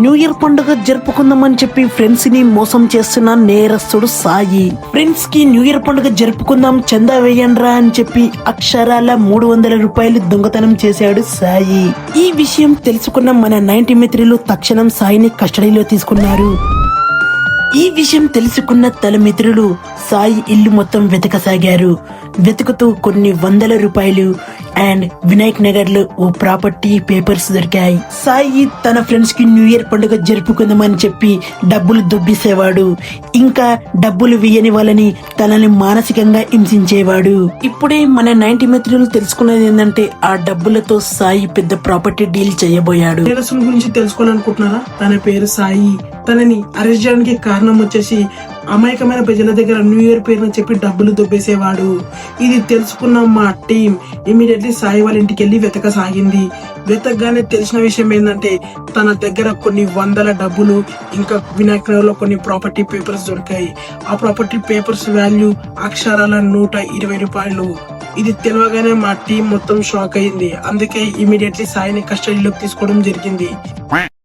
New year పండుగ జరుపుకుందామని చెప్పి friends ని మోసం చేస్తున్న నేరస్తుడు సాయి. ఫ్రెండ్స్ కి న్యూ ఇయర్ పండుగ జరుపుకుందాం చందా వేయండ్రా అని చెప్పి అక్షరాల 300 రూపాయలు దొంగతనం చేశాడు సాయి. ఈ విషయం తెలుసుకున్న మన 90 మిత్రులు తక్షణం సాయిని కస్టడీలో తీసుకున్నారు. ఈ విషయం తెలుసుకున్న తల మిత్రులు సాయి ఇల్లు మొత్తం వెతకసాగారు. వెతుకుతూ కొన్ని 100 రూపాయలు అండ్ వినాయక్ నగర్ లో ఓ ప్రాపర్టీ పేపర్స్ దొరికాయి. సాయి తన ఫ్రెండ్స్ కి న్యూ ఇయర్ పండుగ జరుపుకుందామని చెప్పి డబ్బులు దొబ్బేసేవాడు. ఇంకా డబ్బులు వేయని వాళ్ళని తనని మానసికంగా హింసించేవాడు. ఇప్పుడే మన 90 మిత్రులు తెలుసుకున్నది ఏంటంటే ఆ డబ్బులతో సాయి పెద్ద ప్రాపర్టీ డీల్ చేయబోయాడు. నేరస్తుల గురించి తెలుసుకోవాలనుకుంటున్నారా? తన పేరు సాయి. తనని అరెస్ట్ చేయడానికి కారణం వచ్చేసి అమాయకమైన ప్రజల దగ్గర న్యూ ఇయర్ పేరుని చెప్పి డబ్బులు దొబ్బేసేవాడు. ఇది తెలుసుకున్న మా టీం ఇమీడియట్లీ సాయి వాళ్ళ ఇంటికి వెళ్ళి వెతకసాగింది. వెతకగానే తెలిసిన విషయం ఏంటంటే తన దగ్గర కొన్ని 100 డబ్బులు ఇంకా వినాయక్ నగర్ లో కొన్ని ప్రాపర్టీ పేపర్స్ దొరికాయి. ఆ ప్రాపర్టీ పేపర్స్ వాల్యూ అక్షరాల 120 రూపాయలు. ఇది తెలియగానే మా టీం మొత్తం షాక్ అయింది. అందుకే ఇమీడియట్లీ సాయిని కస్టడీలోకి తీసుకోవడం జరిగింది.